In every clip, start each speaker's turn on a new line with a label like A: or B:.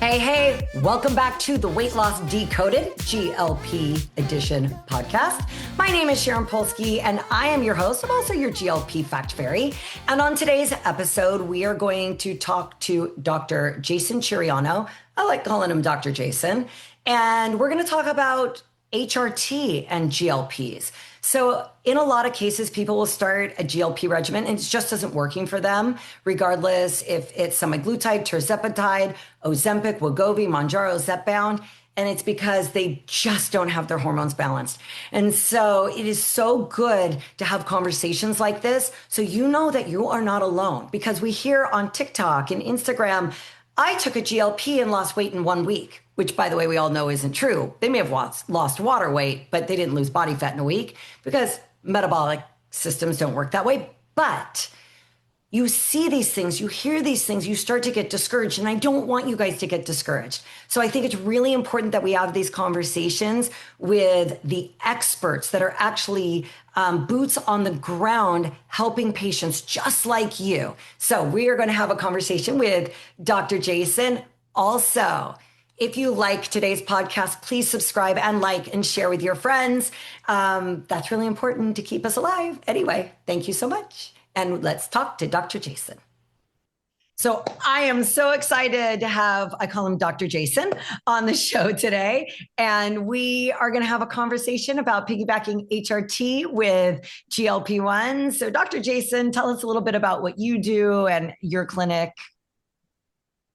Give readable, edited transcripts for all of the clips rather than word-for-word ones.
A: Hey, welcome back to the Weight Loss Decoded GLP Edition podcast. My name is Sharon Polsky, and I am your host. I'm also your GLP Fact Fairy. And on today's episode, we are going to talk to Dr. Jason Chiriano. I like calling him Dr. Jason. And we're going to talk about HRT and GLPs. So in a lot of cases, people will start a GLP regimen and it just isn't working for them, regardless if it's semaglutide, tirzepatide, Ozempic, Wegovy, Mounjaro, Zepbound. And it's because they just don't have their hormones balanced. And so it is so good to have conversations like this so you know that you are not alone. Because we hear on TikTok and Instagram, I took a GLP and lost weight in 1 week, which, by the way, we all know isn't true. They may have lost water weight, but they didn't lose body fat in a week because metabolic systems don't work that way. But you see these things, you hear these things, you start to get discouraged. And I don't want you guys to get discouraged. So I think it's really important that we have these conversations with the experts that are actually boots on the ground helping patients just like you. So we are going to have a conversation with Dr. Jason. Also, if you like today's podcast, please subscribe and like and share with your friends. That's really important to keep us alive. Anyway, thank you so much. And let's talk to Dr. Jason. So I am so excited to have, I call him Dr. Jason, on the show today. And we are going to have a conversation about piggybacking HRT with GLP-1s. So Dr. Jason, tell us a little bit about what you do and your clinic.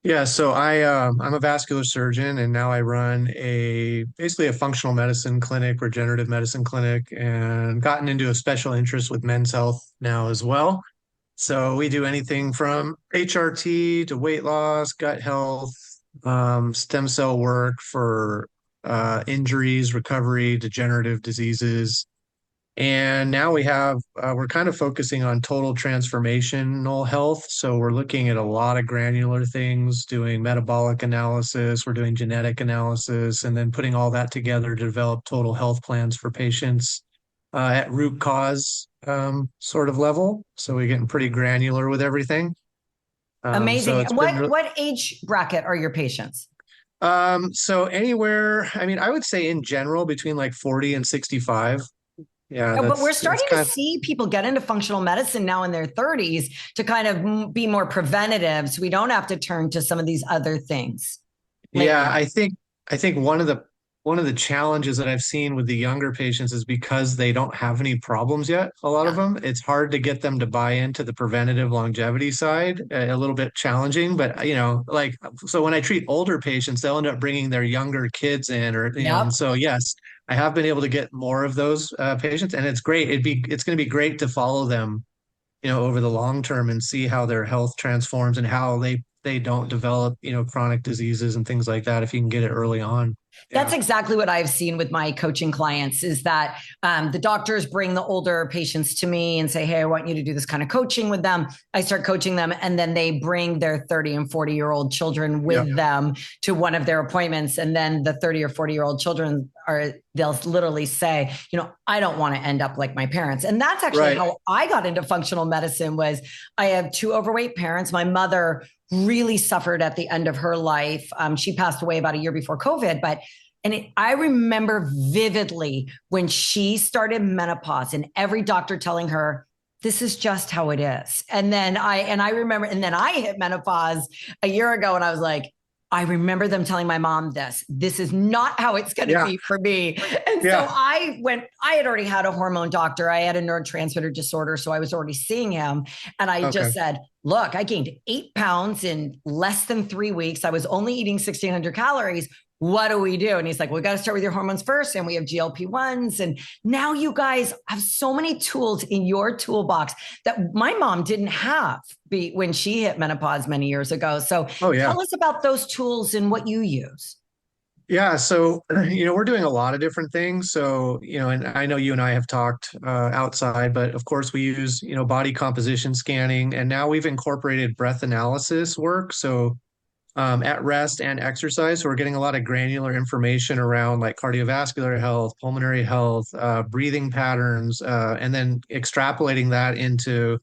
B: Yeah, so I'm a vascular surgeon, and now I run basically a functional medicine clinic, regenerative medicine clinic, and gotten into a special interest with men's health now as well. So we do anything from HRT to weight loss, gut health, stem cell work for injuries, recovery, degenerative diseases. And now we're kind of focusing on total transformational health. So we're looking at a lot of granular things, doing metabolic analysis, we're doing genetic analysis, and then putting all that together to develop total health plans for patients at root cause sort of level. So we're getting pretty granular with everything.
A: Amazing. What age bracket are your patients?
B: So anywhere, I mean, I would say in general between like 40 and 65. Yeah,
A: but we're starting to see people get into functional medicine now in their 30s to kind of be more preventative, so we don't have to turn to some of these other things.
B: Yeah, I think one of the challenges that I've seen with the younger patients is because they don't have any problems yet. A lot of them, it's hard to get them to buy into the preventative longevity side. A little bit challenging, but so when I treat older patients, they'll end up bringing their younger kids in, or and so yes. I have been able to get more of those patients, and it's great. It's going to be great to follow them, over the long term and see how their health transforms and how they don't develop, chronic diseases and things like that if you can get it early on.
A: That's exactly what I've seen with my coaching clients is that the doctors bring the older patients to me and say, hey, I want you to do this kind of coaching with them. I start coaching them, and then they bring their 30 and 40-year-old children with them to one of their appointments. And then the 30 or 40-year-old children they'll literally say, I don't want to end up like my parents. And that's actually how I got into functional medicine. Was I have 2 overweight parents. My mother really suffered at the end of her life. She passed away about a year before COVID, I remember vividly when she started menopause and every doctor telling her, this is just how it is. And then I remember, and then I hit menopause a year ago, and I was like, I remember them telling my mom this is not how it's going to be for me. And so I had already had a hormone doctor. I had a neurotransmitter disorder. So I was already seeing him. And I just said, look, I gained 8 pounds in less than 3 weeks. I was only eating 1,600 calories. What do we do? And he's like, we got to start with your hormones first. And we have GLP-1s. And now you guys have so many tools in your toolbox that my mom didn't have when she hit menopause many years ago. So tell us about those tools and what you use.
B: Yeah. So, we're doing a lot of different things. So, and I know you and I have talked outside, but of course we use, body composition scanning, and now we've incorporated breath analysis work. So at rest and exercise. So we're getting a lot of granular information around like cardiovascular health, pulmonary health, breathing patterns, and then extrapolating that into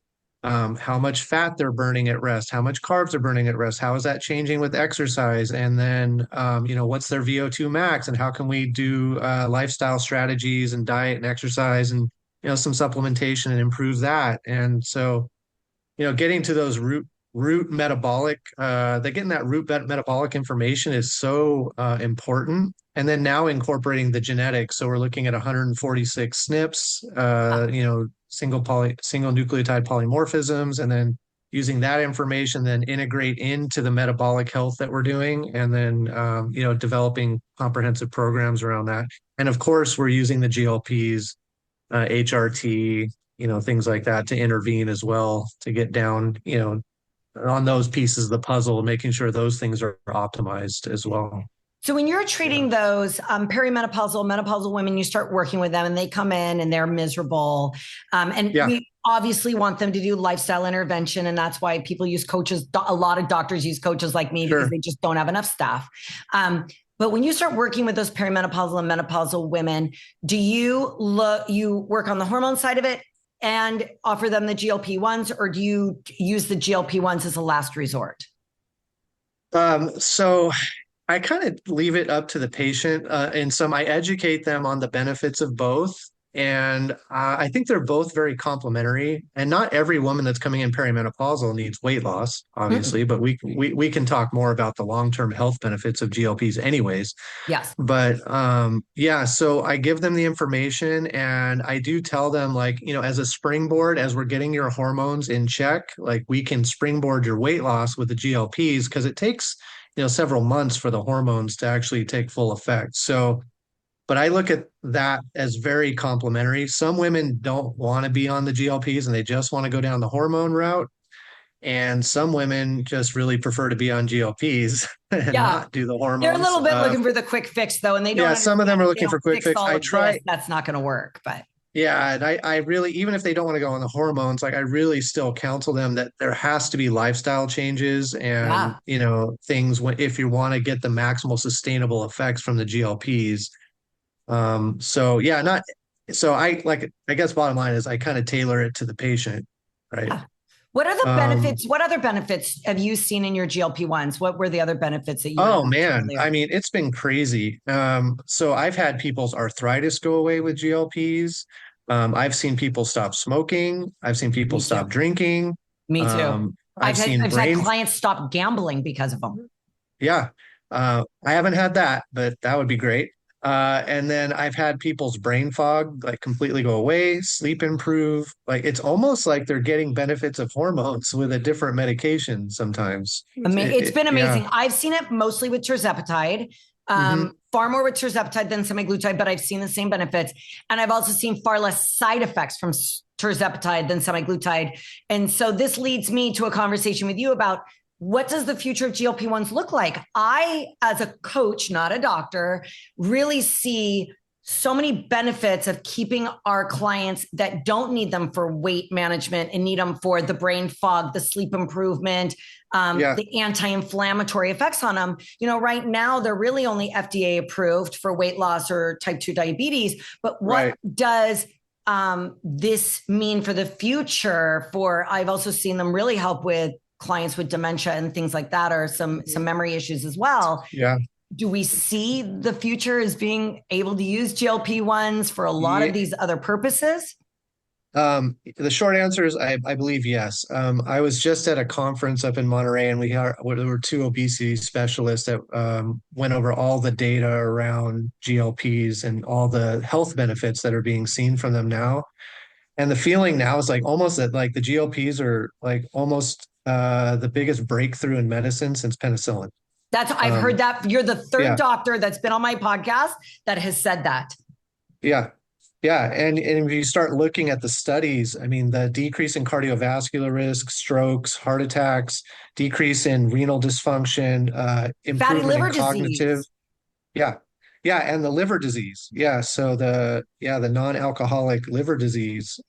B: how much fat they're burning at rest, how much carbs they're burning at rest, how is that changing with exercise, and then what's their VO2 max, and how can we do lifestyle strategies and diet and exercise and some supplementation and improve that. And so getting to those root metabolic, getting that metabolic information is so important. And then now incorporating the genetics. So we're looking at 146 SNPs, single nucleotide polymorphisms, and then using that information, then integrate into the metabolic health that we're doing, and then developing comprehensive programs around that. And of course, we're using the GLPs, HRT, things like that to intervene as well to get down, on those pieces of the puzzle, making sure those things are optimized as well.
A: So when you're treating those perimenopausal, menopausal women, you start working with them and they come in and they're miserable. We obviously want them to do lifestyle intervention. And that's why people use coaches. A lot of doctors use coaches like me because they just don't have enough staff. But when you start working with those perimenopausal and menopausal women, do you work on the hormone side of it and offer them the GLP-1s, or do you use the GLP-1s as a last resort?
B: So I kind of leave it up to the patient. And some I educate them on the benefits of both. And I think they're both very complementary. And not every woman that's coming in perimenopausal needs weight loss, obviously, but we can talk more about the long-term health benefits of GLPs anyways.
A: Yes.
B: But so I give them the information and I do tell them, like, as a springboard, as we're getting your hormones in check, like we can springboard your weight loss with the GLPs because it takes several months for the hormones to actually take full effect. So, but I look at that as very complementary. Some women don't want to be on the GLPs and they just want to go down the hormone route. And some women just really prefer to be on GLPs and not do the hormones.
A: They're a little bit looking for the quick fix though. And they don't.
B: Yeah, some of them are looking for quick fix. I try.
A: That's not going to work, but.
B: Yeah, and I really, even if they don't want to go on the hormones, like I really still counsel them that there has to be lifestyle changes and, things if you want to get the maximal sustainable effects from the GLPs. I guess bottom line is I kind of tailor it to the patient, right?
A: Yeah. What are the benefits? What other benefits have you seen in your GLP-1s? What were the other benefits that you?
B: Oh man, I mean, it's been crazy. So I've had people's arthritis go away with GLPs. I've seen people stop smoking. I've seen people stop drinking.
A: Me too. I've had clients stop gambling because of them.
B: Yeah. I haven't had that, but that would be great. And then I've had people's brain fog like completely go away, sleep improve. Like it's almost like they're getting benefits of hormones with a different medication sometimes.
A: It's been amazing. Yeah. I've seen it mostly with tirzepatide. Far more with tirzepatide than semaglutide, but I've seen the same benefits. And I've also seen far less side effects from tirzepatide than semaglutide. And so this leads me to a conversation with you about what does the future of GLP-1s look like? I, as a coach, not a doctor, really see so many benefits of keeping our clients that don't need them for weight management and need them for the brain fog, the sleep improvement, the anti-inflammatory effects on them. Right now, they're really only FDA approved for weight loss or type 2 diabetes. But what does this mean for the future? I've also seen them really help with clients with dementia and things like that, or some memory issues as well.
B: Yeah.
A: Do we see the future as being able to use GLP-1s for a lot of these other purposes?
B: The short answer is I believe yes. I was just at a conference up in Monterey, and there were two obesity specialists that went over all the data around GLPs and all the health benefits that are being seen from them now. And the feeling now is like almost that like the GLPs are like almost the biggest breakthrough in medicine since penicillin.
A: I've heard that. You're the third doctor that's been on my podcast that has said that.
B: Yeah. Yeah. And if you start looking at the studies, I mean, the decrease in cardiovascular risk, strokes, heart attacks, decrease in renal dysfunction, improvement in cognitive. Disease. Yeah. Yeah. And the liver disease. Yeah. So the non-alcoholic liver disease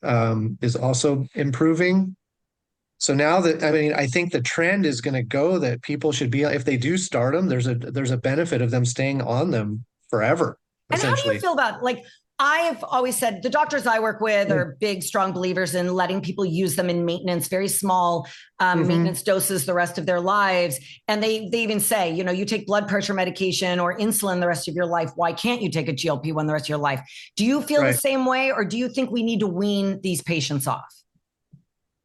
B: is also improving. So now I think the trend is going to go that people should be, if they do start them, there's a benefit of them staying on them forever.
A: And how do you feel about I've always said the doctors I work with are big, strong believers in letting people use them in maintenance, very small maintenance doses the rest of their lives. And they even say, you take blood pressure medication or insulin the rest of your life. Why can't you take a GLP-1 the rest of your life? Do you feel the same way, or do you think we need to wean these patients off?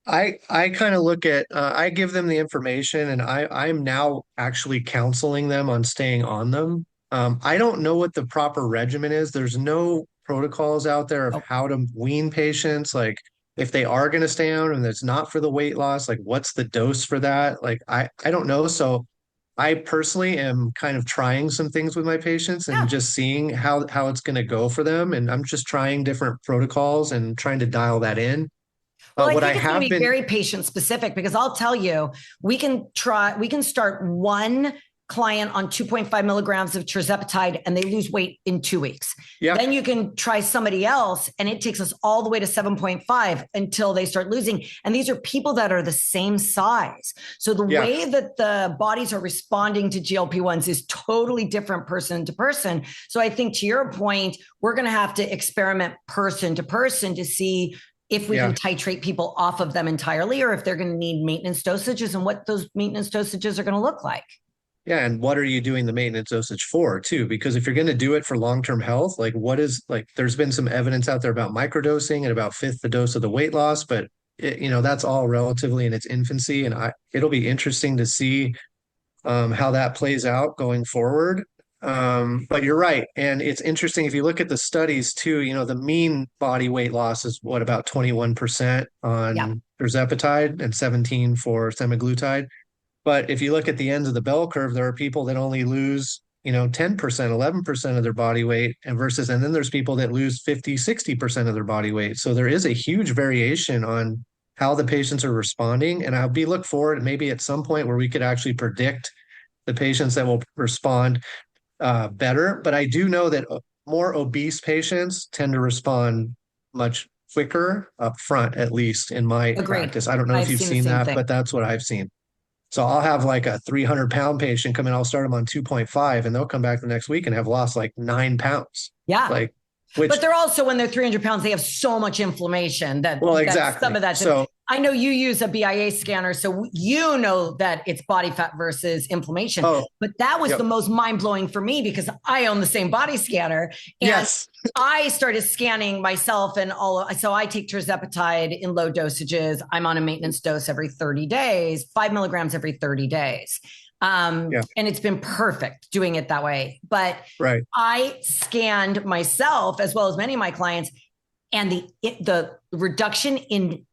B: I kind of look at I give them the information and I'm now actually counseling them on staying on them. I don't know what the proper regimen is. There's no protocols out there of
A: Oh,
B: how to wean patients. Like if they are going to stay on and it's not for the weight loss, like what's the dose for that? Like I don't know. So I personally am kind of trying some things with my patients and
A: yeah.
B: just seeing how it's going to go for them. And I'm just trying different protocols and trying to dial that in.
A: Well, I
B: What I
A: think it's going to
B: have
A: be
B: been
A: very patient specific because I'll tell you, we can start one client on 2.5 milligrams of tirzepatide and they lose weight in 2 weeks.
B: Yep.
A: Then you can try somebody else and it takes us all the way to 7.5 until they start losing. And these are people that are the same size. So the
B: Yeah.
A: way that the bodies are responding to GLP-1s is totally different person to person. So I think to your point, we're going to have to experiment person to person to see if we can titrate people off of them entirely or if they're going to need maintenance dosages and what those maintenance dosages are going to look like.
B: Yeah. And what are you doing the maintenance dosage for too? Because if you're going to do it for long-term health, like what is like, there's been some evidence out there about microdosing and about fifth the dose of the weight loss, but that's all relatively in its infancy. And it'll be interesting to see how that plays out going forward. But you're right. And it's interesting if you look at the studies too, the mean body weight loss is what about 21%
A: Yeah.
B: on tirzepatide and 17 for semaglutide. But if you look at the ends of the bell curve, there are people that only lose, 10%, 11% of their body weight and then there's people that lose 50, 60% of their body weight. So there is a huge variation on how the patients are responding. And look forward maybe at some point where we could actually predict the patients that will respond better. But I do know that more obese patients tend to respond much quicker up front, at least in my
A: Agreed.
B: practice. I don't know if
A: I've
B: you've
A: seen the
B: seen
A: same
B: that,
A: thing.
B: but that's what I've seen. So I'll have like a 300-pound patient come in, I'll start them on 2.5, and they'll come back the next week and have lost like 9 pounds.
A: Yeah.
B: Like, which,
A: But they're also, when they're 300 pounds, they have so much inflammation that
B: well,
A: that's some
B: exactly.
A: of that.
B: So,
A: I know you use a BIA scanner, so you know that it's body fat versus inflammation.
B: oh,
A: But that was the
B: yep.
A: most mind blowing for me because I own the same body scanner. And
B: Yes.
A: I started scanning myself so I take tirzepatide in low dosages. I'm on a maintenance dose every 30 days, 5 milligrams every 30 days.
B: Yeah.
A: And it's been perfect doing it that way. But
B: Right.
A: I scanned myself as well as many of my clients, and the reduction in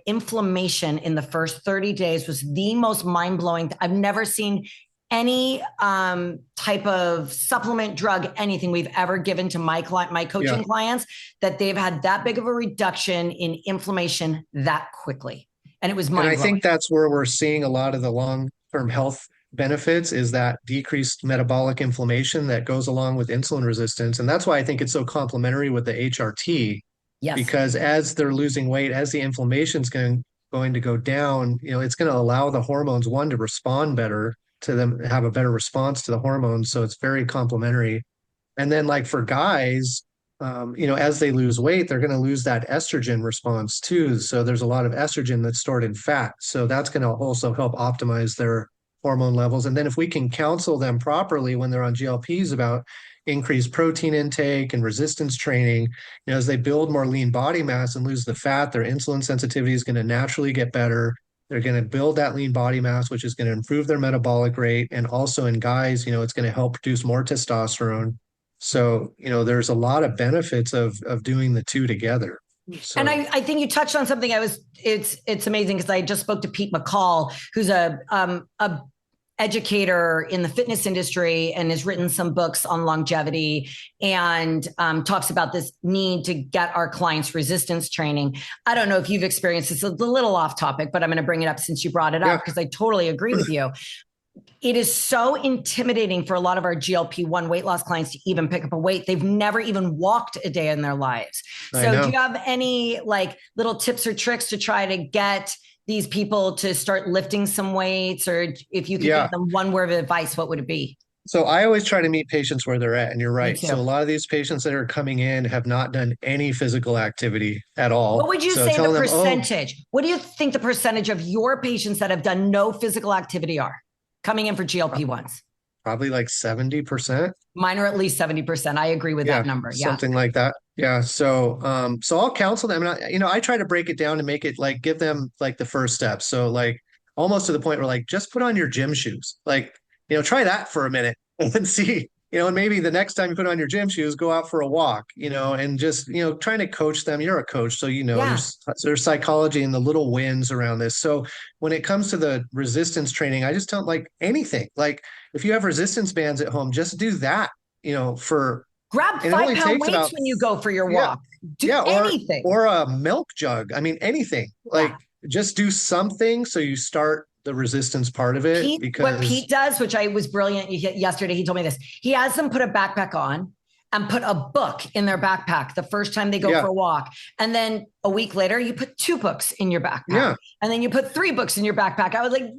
A: inflammation in the first 30 days was the most mind-blowing. I've never seen any type of supplement, drug, anything we've ever given to my coaching clients that they've had that big of a reduction in inflammation that quickly. And it was mind-blowing.
B: And I think that's where we're seeing a lot of the long-term health benefits is that decreased metabolic inflammation that goes along with insulin resistance. And that's why I think it's so complementary with the HRT,
A: Yes.
B: because as they're losing weight, as the inflammation's going to go down, it's going to allow the hormones, one, to respond better to them, have a better response to the hormones. So it's very complementary. And then like for guys, as they lose weight, they're going to lose that estrogen response too. So there's a lot of estrogen that's stored in fat. So that's going to also help optimize their hormone levels. And then if we can counsel them properly when they're on GLPs about increased protein intake and resistance training, as they build more lean body mass and lose the fat, their insulin sensitivity is going to naturally get better. They're going to build that lean body mass, which is going to improve their metabolic rate. And also in guys, it's going to help produce more testosterone. So, there's a lot of benefits of doing the two together. So.
A: And I think you touched on something. It's amazing because I just spoke to Pete McCall, who's a educator in the fitness industry and has written some books on longevity and talks about this need to get our clients resistance training. I don't know if you've experienced this. It's a little off topic, but I'm going to bring it up since you brought it up because I totally agree with you. It is so intimidating for a lot of our GLP-1 weight loss clients to even pick up a weight. They've never even walked a day in their lives. So do you have any like little tips or tricks to try to get these people to start lifting some weights? Or if you could give them one word of advice, what would it be?
B: So I always try to meet patients where they're at, and you're
A: Me
B: right. So
A: too.
B: a lot of these patients that are coming in have not done any physical activity at
A: What
B: all.
A: would you
B: So
A: say the
B: telling them, oh,
A: percentage? What do you think the percentage of your patients that have done no physical activity are coming in for GLP-1s?
B: probably like 70%.
A: Mine are at least 70%. I agree with
B: Yeah,
A: that number. Yeah.
B: something like that. Yeah. So I'll counsel them. And I try to break it down and make it like give them like the first steps. So like almost to the point where like just put on your gym shoes. Like, try that for a minute and see, and maybe the next time you put on your gym shoes, go out for a walk, and just, trying to coach them. You're a coach, so
A: Yeah.
B: there's psychology and the little wins around this. So when it comes to the resistance training, I just don't like anything. Like if you have resistance bands at home, just do that, for
A: Grab
B: and it
A: five
B: only
A: pound
B: takes
A: weights
B: about
A: when you go for your
B: yeah,
A: walk. Do
B: yeah,
A: anything.
B: or a milk jug. I mean, anything.
A: Yeah.
B: Like just do something so you start the resistance part of it
A: What
B: because
A: Pete does, which I was brilliant yesterday, he told me this. He has them put a backpack on and put a book in their backpack the first time they go
B: yeah,
A: for a walk. And then a week later, you put 2 books in your backpack.
B: yeah,
A: And then you put 3 books in your backpack. I was like,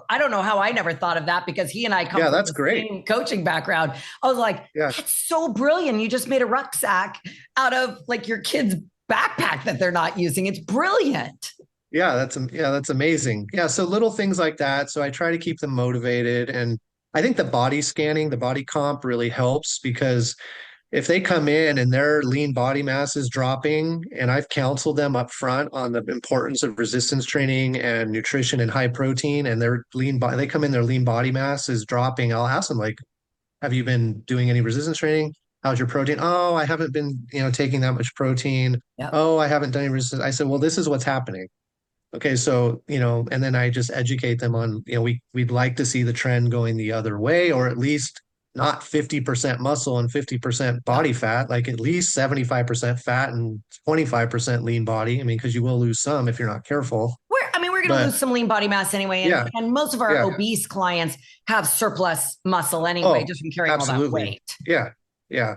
A: I don't know how I never thought of that because he and I come
B: yeah,
A: from
B: that's
A: the
B: great.
A: same coaching background. I was like,
B: Yeah.
A: that's so brilliant. You just made a rucksack out of like your kid's backpack that they're not using. It's brilliant.
B: That's amazing. Yeah, so little things like that. So I try to keep them motivated and I think the body scanning, the body comp really helps because if they come in and their lean body mass is dropping, and I've counseled them up front on the importance of resistance training and nutrition and high protein, and they come in, their lean body mass is dropping. I'll ask them like, have you been doing any resistance training? How's your protein? Oh, I haven't been, taking that much protein.
A: Yep.
B: Oh, I haven't done any resistance. I said, well, this is what's happening. Okay, so, and then I just educate them on, we'd like to see the trend going the other way, or at least not 50% muscle and 50%
A: Yep.
B: body fat, like at least 75% fat and 25% lean body. I mean, because you will lose some if you're not careful.
A: We're going to
B: But
A: lose some lean body mass anyway.
B: yeah,
A: And most of our
B: yeah.
A: obese clients have surplus muscle anyway,
B: Oh,
A: just from carrying all that
B: absolutely.
A: weight.
B: Yeah, yeah.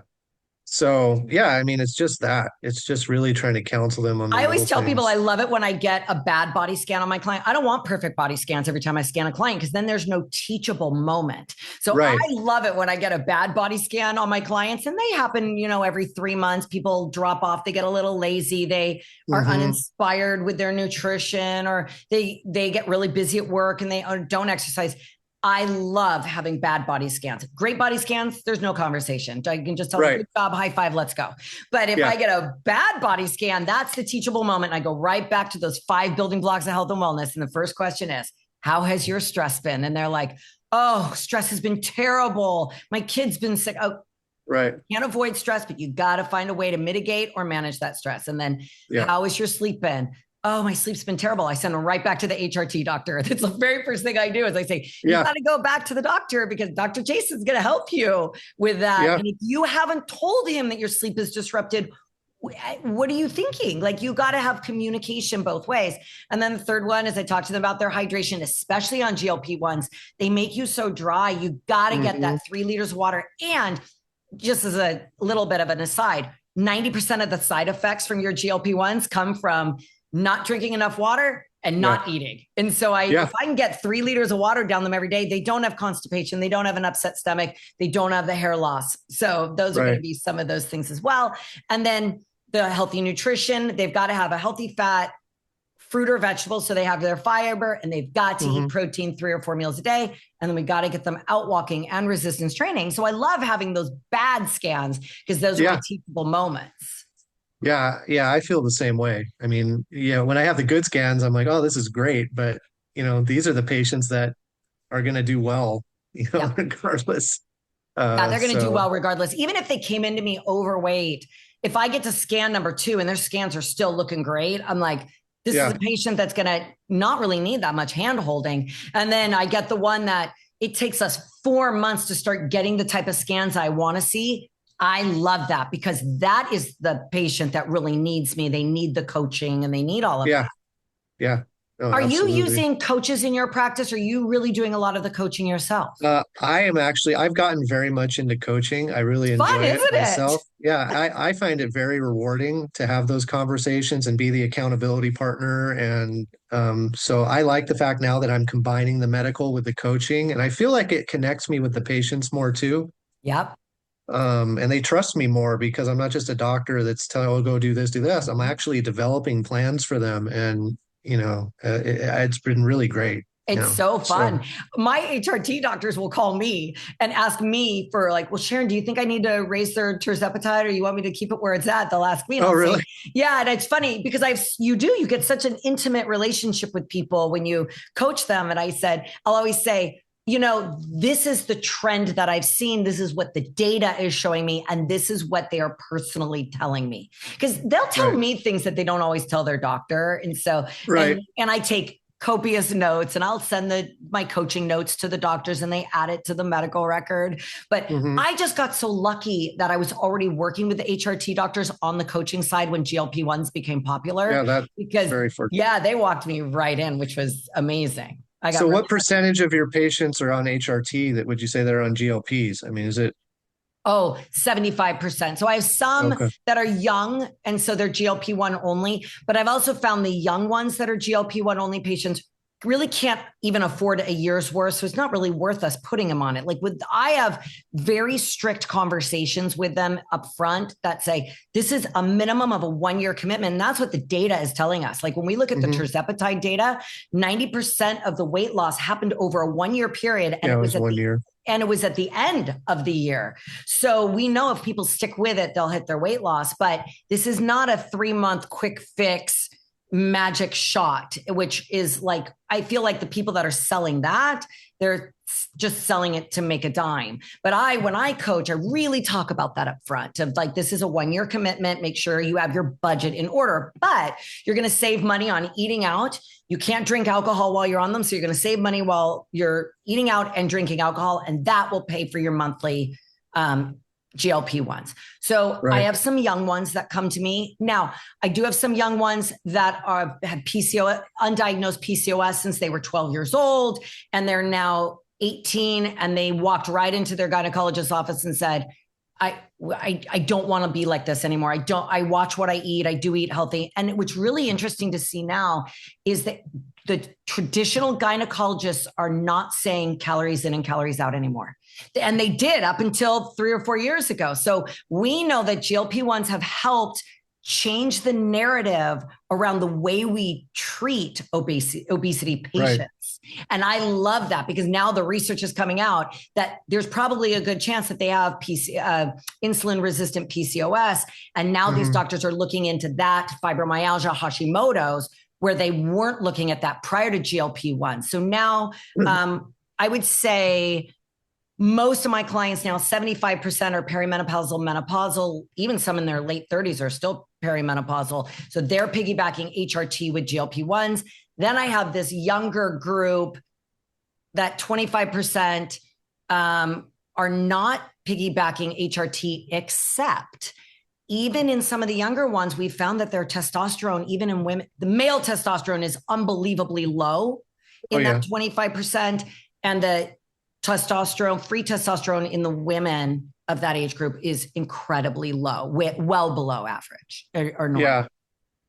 B: So yeah, I mean, it's just that. It's just really trying to counsel them on the
A: I always
B: little
A: tell people I
B: things.
A: love it when I get a bad body scan on my client. I don't want perfect body scans every time I scan a client because then there's no teachable moment. So I
B: Right.
A: love it when I get a bad body scan on my clients, and they happen, every 3 months. People drop off, they get a little lazy, they are
B: Hmm.
A: uninspired with their nutrition, or they get really busy at work and they don't exercise. I love having bad body scans. Great body scans, there's no conversation. I can just tell them,
B: Right.
A: good job, high five, let's go. But if
B: Yeah.
A: I get a bad body scan, that's the teachable moment. And I go right back to those 5 building blocks of health and wellness. And the first question is, how has your stress been? And they're like, oh, stress has been terrible. My kid's been sick. Oh,
B: Right.
A: you can't avoid stress, but you got to find a way to mitigate or manage that stress. And then,
B: Yeah.
A: how has your sleep been? Oh, my sleep's been terrible. I send them right back to the HRT doctor. That's the very first thing I do is I say, you
B: Yeah.
A: got to go back to the doctor because Dr. Jason's going to help you with that.
B: Yeah.
A: And if you haven't told him that your sleep is disrupted, what are you thinking? Like you got to have communication both ways. And then the third one is I talk to them about their hydration, especially on GLP-1s. They make you so dry. You got to get that 3 liters of water. And just as a little bit of an aside, 90% of the side effects from your GLP-1s come from not drinking enough water and not eating. And so if I can get 3 liters of water down them every day, they don't have constipation. They don't have an upset stomach. They don't have the hair loss. So those are going to be some of those things as well. And then the healthy nutrition, they've got to have a healthy fat, fruit or vegetables. So they have their fiber and they've got to eat protein 3 or 4 meals a day. And then we got to get them out walking and resistance training. So I love having those bad scans because those are my teachable moments.
B: Yeah, yeah, I feel the same way. I mean, when I have the good scans, I'm like, oh, this is great. But, these are the patients that are going to do well,
A: Yeah.
B: regardless.
A: Yeah, they're going to do
B: So
A: well regardless. Even if they came into me overweight, if I get to scan number 2 and their scans are still looking great, I'm like, this is a patient that's going to not really need that much hand holding. And then I get the one that it takes us 4 months to start getting the type of scans I want to see. I love that because that is the patient that really needs me. They need the coaching and they need all of that.
B: yeah, Oh,
A: Are you
B: absolutely.
A: using coaches in your practice? Or are you really doing a lot of the coaching yourself?
B: I've gotten very much into coaching. I really
A: It's fun,
B: enjoy it
A: isn't it?
B: myself. Yeah, I find it very rewarding to have those conversations and be the accountability partner. And so I like the fact now that I'm combining the medical with the coaching, and I feel like it connects me with the patients more too.
A: Yep.
B: And they trust me more because I'm not just a doctor that's telling, oh, go do this, do this. I'm actually developing plans for them. And, it's been really great,
A: It's so
B: so.
A: fun. My HRT doctors will call me and ask me for like, well, Sharon, do you think I need to raise their terzepatide or you want me to keep it where it's at? They'll ask me and
B: Oh,
A: I'll
B: really?
A: say, yeah. And it's funny because you get such an intimate relationship with people when you coach them. And I'll always say, this is the trend that I've seen. This is what the data is showing me. And this is what they are personally telling me. Because they'll tell
B: Right.
A: me things that they don't always tell their doctor. And so,
B: Right.
A: and I take copious notes and I'll send my coaching notes to the doctors and they add it to the medical record. But
B: Hmm.
A: I just got so lucky that I was already working with the HRT doctors on the coaching side when GLP-1s became popular
B: Yeah, that's
A: because
B: very fortunate.
A: yeah, they walked me right in, which was amazing. I got
B: So
A: really
B: what percentage of your patients are on HRT that would you say they're on GLPs? I mean, is it
A: 75%. So I have some
B: okay?
A: that are young, and so they're GLP-1 only, but I've also found the young ones that are GLP-1 only patients really can't even afford a year's worth. So it's not really worth us putting them on it. I have very strict conversations with them up front that say, this is a minimum of a 1 year commitment. And that's what the data is telling us. Like when we look at the
B: Hmm.
A: terzepatide data, 90% of the weight loss happened over a 1 year period. And
B: Yeah,
A: it
B: it
A: was
B: was 1 year.
A: at the end of the year. So we know if people stick with it, they'll hit their weight loss. But this is not a 3 month quick fix magic shot, which is like, I feel like the people that are selling that, they're just selling it to make a dime. But when I coach, I really talk about that up front of like, this is a 1 year commitment. Make sure you have your budget in order, but you're going to save money on eating out. You can't drink alcohol while you're on them. So you're going to save money while you're eating out and drinking alcohol. And that will pay for your monthly GLP-1s. So I
B: Right.
A: have some young ones that come to me. Now, I do have some young ones that have PCOS, undiagnosed PCOS since they were 12 years old, and they're now 18, and they walked right into their gynecologist's office and said, I don't want to be like this anymore. I watch what I eat. I do eat healthy. And what's really interesting to see now is that the traditional gynecologists are not saying calories in and calories out anymore. And they did up until 3 or 4 years ago. So we know that GLP-1s have helped change the narrative around the way we treat obesity
B: Right.
A: patients. And I love that because now the research is coming out that there's probably a good chance that they have insulin resistant PCOS. And now these
B: Hmm.
A: doctors are looking into that, fibromyalgia, Hashimoto's, where they weren't looking at that prior to GLP-1. So now I would say most of my clients now, 75% are perimenopausal, menopausal, even some in their late 30s are still perimenopausal. So they're piggybacking HRT with GLP-1s. Then I have this younger group that 25% are not piggybacking HRT, except even in some of the younger ones, we found that their testosterone, even in women, the male testosterone is unbelievably low
B: Oh,
A: in
B: yeah.
A: that 25%. And the free testosterone in the women of that age group is incredibly low, well below average or normal.
B: Yeah.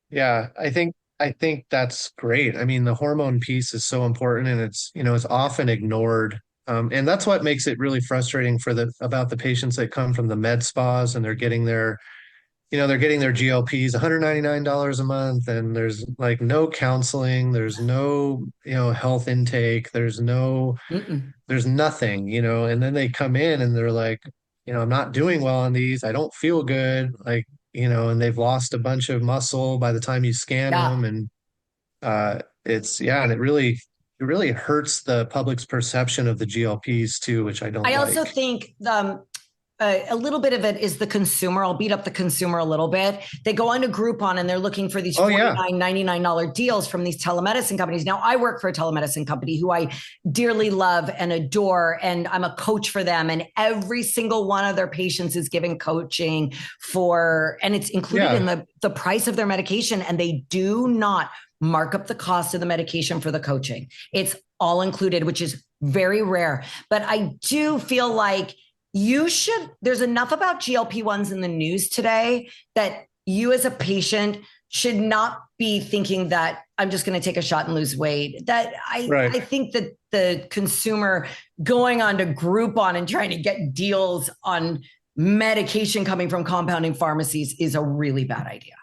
B: Yeah. I think that's great. I mean, the hormone piece is so important and it's often ignored. And that's what makes it really frustrating about the patients that come from the med spas and they're getting their GLPs $199 a month, and there's like no counseling, there's no, health intake,
A: Mm-mm.
B: there's nothing, and then they come in and they're like, I'm not doing well on these. I don't feel good. Like, and they've lost a bunch of muscle by the time you scan
A: Yeah.
B: them. And and it really hurts the public's perception of the GLPs too, which I don't
A: I also
B: like.
A: think a little bit of it is the consumer. I'll beat up the consumer a little bit. They go onto Groupon and they're looking for these
B: Oh, yeah.
A: $49.99 deals from these telemedicine companies. Now, I work for a telemedicine company who I dearly love and adore, and I'm a coach for them. And every single one of their patients is given coaching and it's included
B: Yeah.
A: in the price of their medication. And they do not mark up the cost of the medication for the coaching. It's all included, which is very rare. But I do feel like there's enough about GLP-1s in the news today that you as a patient should not be thinking that I'm just going to take a shot and lose weight. I think that the consumer going on to Groupon and trying to get deals on medication coming from compounding pharmacies is a really bad idea.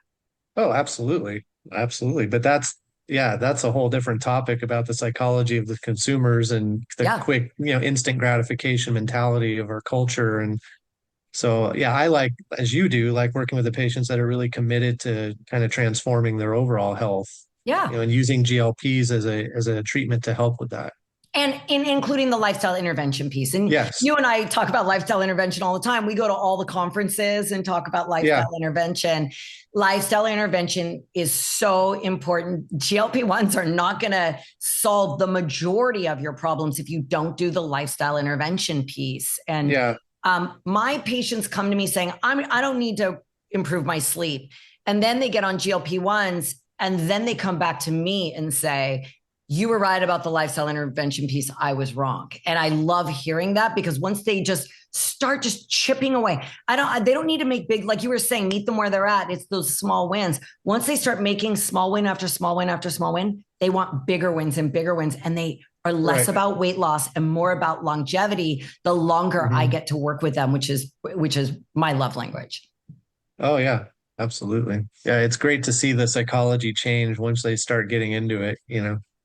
B: Oh, absolutely. Absolutely. But that's a whole different topic about the psychology of the consumers and the
A: Yeah.
B: quick, instant gratification mentality of our culture. And so, yeah, as you do, like working with the patients that are really committed to kind of transforming their overall health,
A: Yeah.
B: and using GLPs as a treatment to help with that.
A: And including the lifestyle intervention piece. And
B: Yes.
A: you and I talk about lifestyle intervention all the time. We go to all the conferences and talk about lifestyle intervention. Lifestyle intervention is so important. GLP-1s are not going to solve the majority of your problems if you don't do the lifestyle intervention piece. And my patients come to me saying, I don't need to improve my sleep. And then they get on GLP-1s and then they come back to me and say, you were right about the lifestyle intervention piece. I was wrong. And I love hearing that, because once they just start just chipping away, they don't need to make big, like you were saying, meet them where they're at. It's those small wins. Once they start making small win after small win after small win, they want bigger wins and bigger wins. And they are less about weight loss and more about longevity the longer I get to work with them, which is my love language.
B: Oh, yeah, absolutely. Yeah, it's great to see the psychology change once they start getting into it,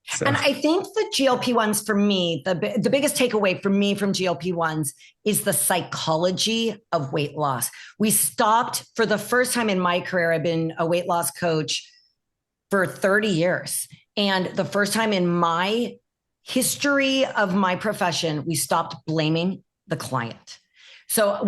B: So.
A: And I think the GLP-1s for me, the biggest takeaway for me from GLP-1s is the psychology of weight loss. We stopped for the first time in my career. I've been a weight loss coach for 30 years. And the first time in my history of my profession, we stopped blaming the client. So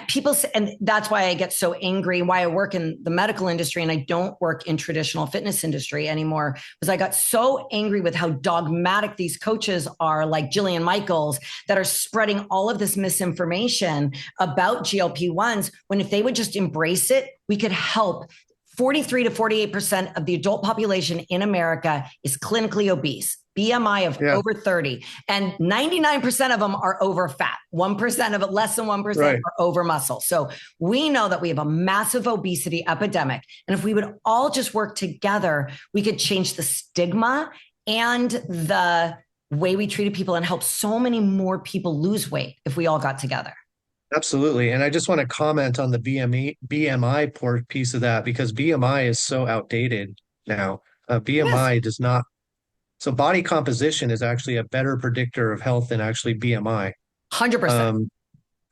A: people say, and that's why I get so angry, why I work in the medical industry and I don't work in traditional fitness industry anymore, because I got so angry with how dogmatic these coaches are, like Jillian Michaels, that are spreading all of this misinformation about GLP-1s, when if they would just embrace it, we could help. 43 to 48% of the adult population in America is clinically obese, BMI of over 30, and 99% of them are over fat. 1% of it, less than 1% are over muscle. So we know that we have a massive obesity epidemic. And if we would all just work together, we could change the stigma and the way we treated people and help so many more people lose weight if we all got together.
B: Absolutely. And I just want to comment on the BMI piece of that, because BMI is so outdated now. BMI does not. So body composition is actually a better predictor of health than actually BMI.
A: 100%.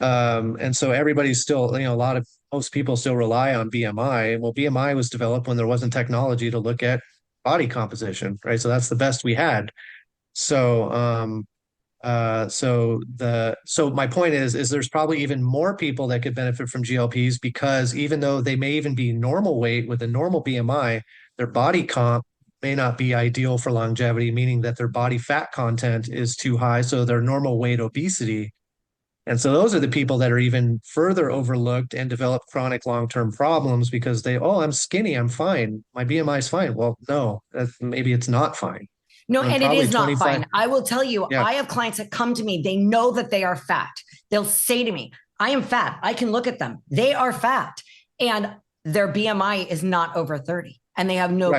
B: And so everybody's still, most people still rely on BMI. Well, BMI was developed when there wasn't technology to look at body composition, right? So that's the best we had. So, so my point is there's probably even more people that could benefit from GLPs, because even though they may even be normal weight with a normal BMI, their body comp may not be ideal for longevity, meaning that their body fat content is too high. So their normal weight obesity. And so those are the people that are even further overlooked and develop chronic long-term problems, because I'm skinny, I'm fine. My BMI is fine. Well, no, maybe it's not fine.
A: No, and it is not
B: 25.
A: fine. I will tell you, I have clients that come to me. They know that they are fat. They'll say to me, I am fat. I can look at them. They are fat. And their BMI is not over 30. And they have no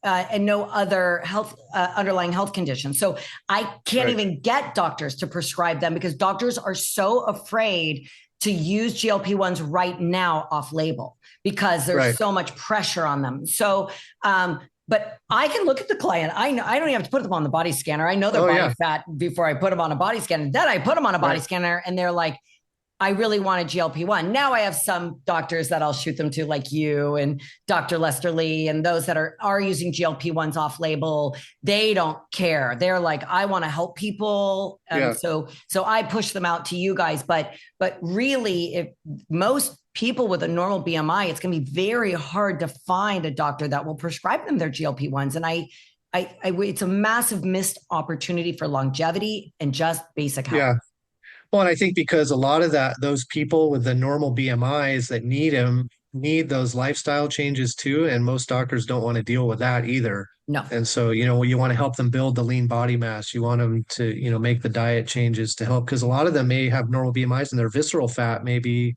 A: other health, underlying health conditions. So I can't even get doctors to prescribe them, because doctors are so afraid to use GLP-1s right now off label, because there's so much pressure on them. So, but I can look at the client. I know I don't even have to put them on the body scanner. I know their body fat before I put them on a body scanner. Then I put them on a body scanner and they're like, I really want a GLP-1. Now I have some doctors that I'll shoot them to, like you and Dr. Lester Lee, and those that are using GLP-1s off label. They don't care. They're like, I want to help people. So I push them out to you guys. But really, if most people with a normal BMI, it's going to be very hard to find a doctor that will prescribe them their GLP-1s. And it's a massive missed opportunity for longevity and just basic health.
B: Yeah. Well, and I think because a lot of those people with the normal BMIs that need those lifestyle changes too. And most doctors don't want to deal with that either.
A: No.
B: And so, you want to help them build the lean body mass. You want them to, make the diet changes to help, because a lot of them may have normal BMIs and their visceral fat may be,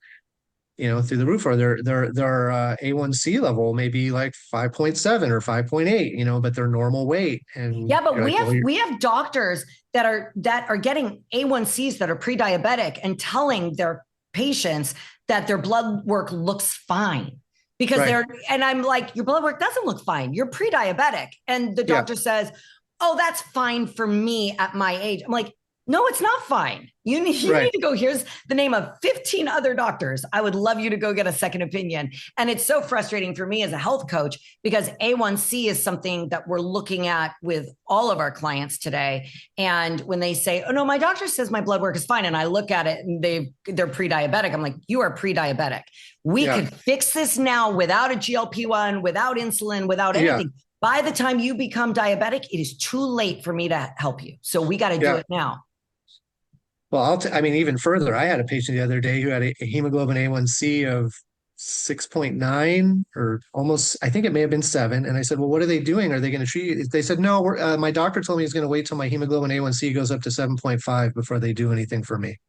B: through the roof, or their A1C level may be like 5.7 or 5.8, but their normal weight. And
A: Yeah, but
B: you're
A: we
B: like, well,
A: have we have doctors that are getting A1Cs that are pre-diabetic and telling their patients that their blood work looks fine because
B: right.
A: and I'm like, your blood work doesn't look fine. You're pre-diabetic. And the
B: Yeah.
A: doctor says, oh, that's fine for me at my age. I'm like, no, it's not fine. You need
B: Right.
A: to go. Here's the name of 15 other doctors. I would love you to go get a second opinion. And it's so frustrating for me as a health coach because A1C is something that we're looking at with all of our clients today. And when they say, oh no, my doctor says my blood work is fine, and I look at it and they're pre-diabetic, I'm like, you are pre-diabetic. We
B: Yeah.
A: could fix this now without a GLP-1, without insulin, without anything.
B: Yeah.
A: By the time you become diabetic, it is too late for me to help you. So we got to do it now.
B: Well, I mean, even further, I had a patient the other day who had a hemoglobin A1C of 6.9 or almost, I think it may have been 7. And I said, well, what are they doing? Are they going to treat you? They said, no, my doctor told me he's going to wait till my hemoglobin A1C goes up to 7.5 before they do anything for me.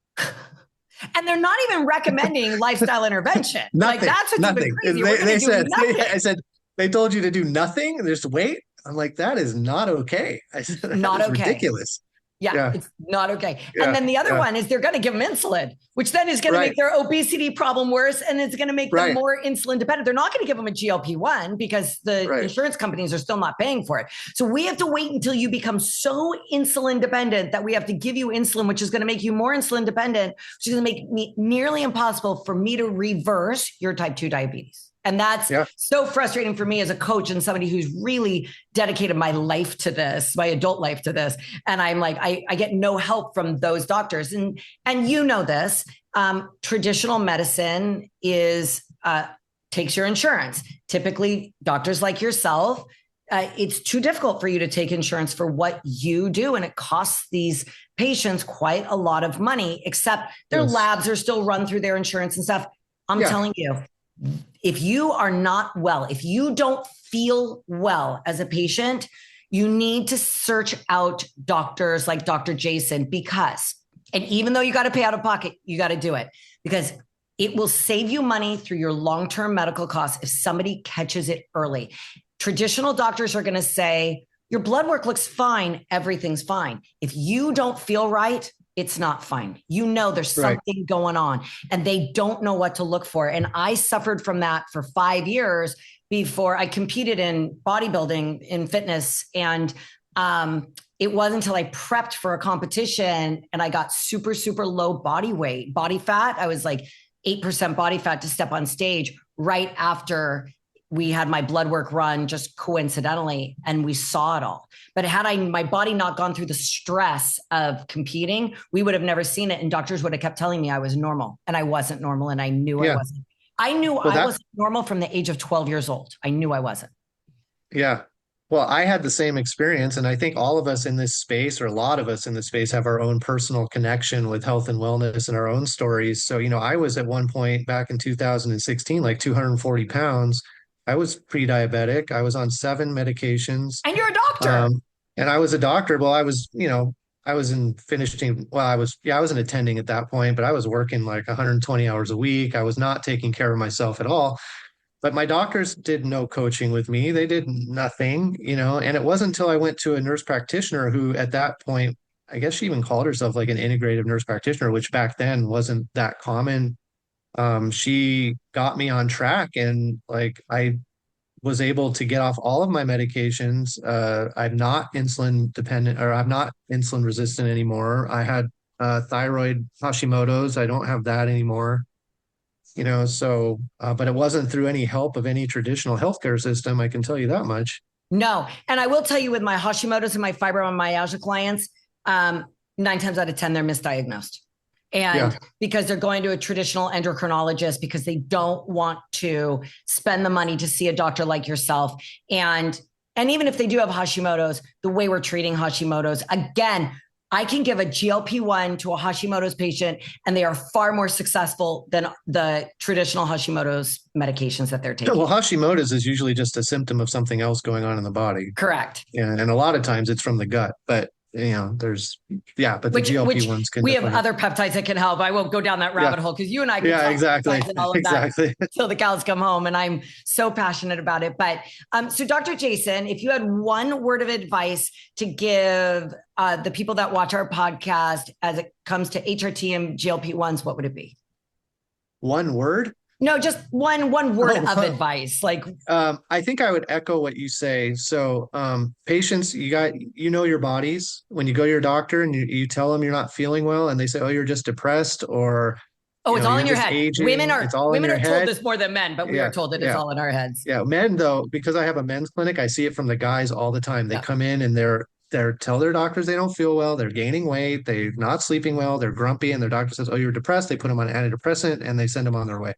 A: And they're not even recommending lifestyle intervention.
B: Nothing,
A: like that's what's
B: nothing.
A: even crazy.
B: They said,
A: nothing.
B: I said, they told you to do nothing and just wait. I'm like, that is not okay. I said, that
A: not
B: is
A: okay.
B: ridiculous.
A: Yeah, it's not okay.
B: Yeah,
A: and then the other one is they're going to give them insulin, which then is going to make their obesity problem worse. And it's going to make them more insulin dependent. They're not going to give them a GLP-1 because the insurance companies are still not paying for it. So we have to wait until you become so insulin dependent that we have to give you insulin, which is going to make you more insulin dependent, which is going to make it nearly impossible for me to reverse your type 2 diabetes. And that's so frustrating for me as a coach and somebody who's really dedicated my life to this, my adult life to this. And I'm like, I get no help from those doctors. And you know this, traditional medicine is takes your insurance. Typically, doctors like yourself, it's too difficult for you to take insurance for what you do. And it costs these patients quite a lot of money, except their labs are still run through their insurance and stuff. I'm telling you, if you are not well, if you don't feel well as a patient, you need to search out doctors like Dr. Jason and even though you got to pay out of pocket, you got to do it because it will save you money through your long-term medical costs if somebody catches it early. Traditional doctors are going to say, your blood work looks fine, everything's fine. If you don't feel right, it's not fine. There's something going on and they don't know what to look for. And I suffered from that for 5 years before I competed in bodybuilding, in fitness. And it wasn't until I prepped for a competition and I got super, super low body weight, body fat. I was like 8% body fat to step on stage right after we had my blood work run just coincidentally, and we saw it all. But had my body not gone through the stress of competing, we would have never seen it. And doctors would have kept telling me I was normal, and I wasn't normal. And I knew I wasn't. I knew I wasn't normal from the age of 12 years old. I knew I wasn't.
B: Yeah. Well, I had the same experience. And I think all of us in this space, or a lot of us in this space, have our own personal connection with health and wellness and our own stories. So, I was at one point back in 2016, like 240 pounds. I was pre-diabetic. I was on 7 medications.
A: And you're a doctor.
B: And I was a doctor. Well, I was I wasn't attending at that point, but I was working like 120 hours a week. I was not taking care of myself at all. But my doctors did no coaching with me. They did nothing, and it wasn't until I went to a nurse practitioner who at that point, I guess she even called herself like an integrative nurse practitioner, which back then wasn't that common. She got me on track and like I was able to get off all of my medications. I'm not insulin dependent, or I'm not insulin resistant anymore. I had thyroid Hashimoto's. I don't have that anymore. But it wasn't through any help of any traditional healthcare system. I can tell you that much.
A: No. And I will tell you with my Hashimoto's and my fibromyalgia clients, 9 times out of 10, they're misdiagnosed. And because they're going to a traditional endocrinologist because they don't want to spend the money to see a doctor like yourself. And even if they do have Hashimoto's, the way we're treating Hashimoto's, again, I can give a GLP-1 to a Hashimoto's patient, and they are far more successful than the traditional Hashimoto's medications that they're taking.
B: Well, Hashimoto's is usually just a symptom of something else going on in the body.
A: Correct.
B: And a lot of times it's from the gut, but but the GLP-1s can
A: we have other peptides that can help. I won't go down that rabbit hole because you and I can talk
B: exactly.
A: and all of that until the cows come home, and I'm so passionate about it. But so Dr. Jason, if you had one word of advice to give the people that watch our podcast as it comes to HRT and GLP-1s, what would it be?
B: One word?
A: No, just one word of advice. Like,
B: I think I would echo what you say. So, patients, you know your bodies. When you go to your doctor and you tell them you're not feeling well, and they say, "Oh, you're just depressed," or
A: it's all in your head.
B: Aging.
A: Women are told
B: head.
A: this more than men, but we are told that it's all in our heads.
B: Yeah, men though, because I have a men's clinic, I see it from the guys all the time. They come in and they're tell their doctors they don't feel well, they're gaining weight, they're not sleeping well, they're grumpy, and their doctor says, "Oh, you're depressed." They put them on antidepressant and they send them on their way.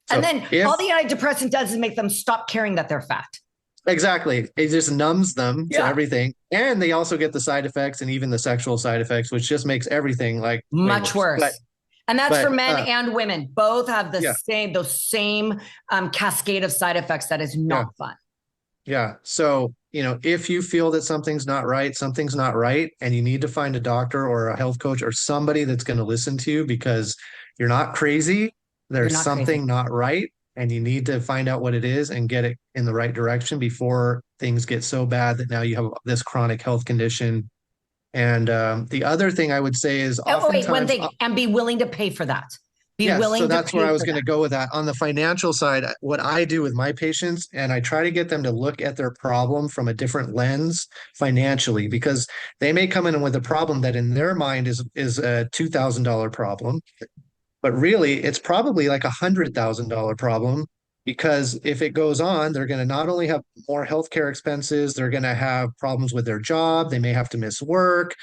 B: So
A: and then all the antidepressant does is make them stop caring that they're fat.
B: Exactly. It just numbs them to everything. And they also get the side effects and even the sexual side effects, which just makes everything like
A: much worse. And that's for men and women. Both have those same cascade of side effects that is not fun.
B: Yeah. So, if you feel that something's not right, and you need to find a doctor or a health coach or somebody that's going to listen to you because you're not crazy. There's something not right, and you need to find out what it is and get it in the right direction before things get so bad that now you have this chronic health condition. And the other thing I would say is
A: one thing, and be willing to pay for that.
B: So that's where I was going to go with that. On the financial side, what I do with my patients, and I try to get them to look at their problem from a different lens financially, because they may come in with a problem that in their mind is a $2,000 problem. But really, it's probably like $100,000 problem, because if it goes on, they're going to not only have more healthcare expenses, they're going to have problems with their job. They may have to miss work,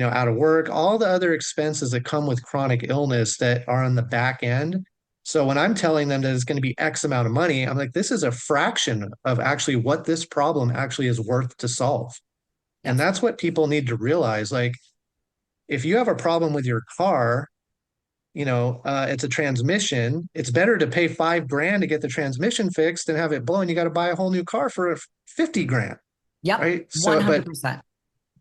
B: out of work, all the other expenses that come with chronic illness that are on the back end. So when I'm telling them that it's going to be X amount of money, I'm like, this is a fraction of actually what this problem actually is worth to solve. And that's what people need to realize. Like, if you have a problem with your car, it's a transmission. It's better to pay $5,000 to get the transmission fixed than have it blown. You got to buy a whole new car for $50,000.
A: Yep.
B: Right.
A: 100%.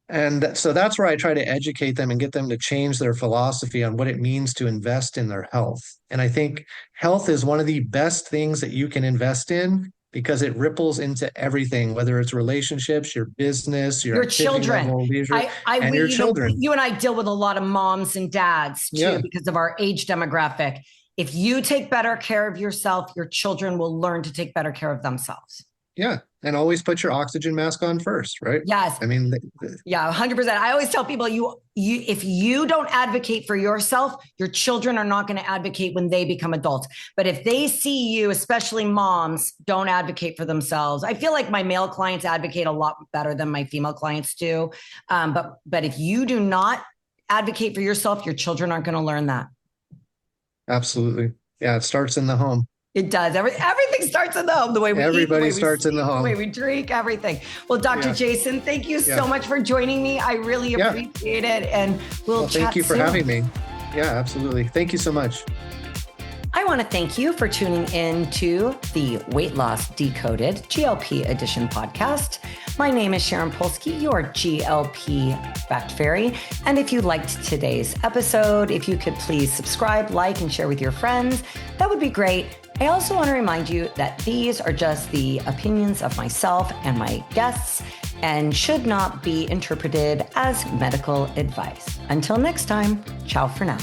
B: And so that's where I try to educate them and get them to change their philosophy on what it means to invest in their health. And I think health is one of the best things that you can invest in, because it ripples into everything, whether it's relationships, your business, your
A: children,
B: level, leisure, and your children.
A: You and I deal with a lot of moms and dads too, because of our age demographic. If you take better care of yourself, your children will learn to take better care of themselves.
B: Yeah. And always put your oxygen mask on first, right?
A: Yes.
B: I mean,
A: 100%. I always tell people, if you don't advocate for yourself, your children are not going to advocate when they become adults. But if they see you, especially moms, don't advocate for themselves. I feel like my male clients advocate a lot better than my female clients do. But if you do not advocate for yourself, your children aren't going to learn that.
B: Absolutely. Yeah. It starts in the home.
A: It does. Everything starts in the home. The way we
B: Everybody
A: eat,
B: starts in the home.
A: The way we drink, everything. Well, Dr. Jason, thank you so much for joining me. I really appreciate it. And we'll chat
B: Thank you for
A: soon.
B: having me. Yeah, absolutely. Thank you so much.
A: I want to thank you for tuning in to the Weight Loss Decoded GLP Edition podcast. My name is Sharon Polsky, your GLP Fact Fairy. And if you liked today's episode, if you could please subscribe, like, and share with your friends, that would be great. I also want to remind you that these are just the opinions of myself and my guests and should not be interpreted as medical advice. Until next time, ciao for now.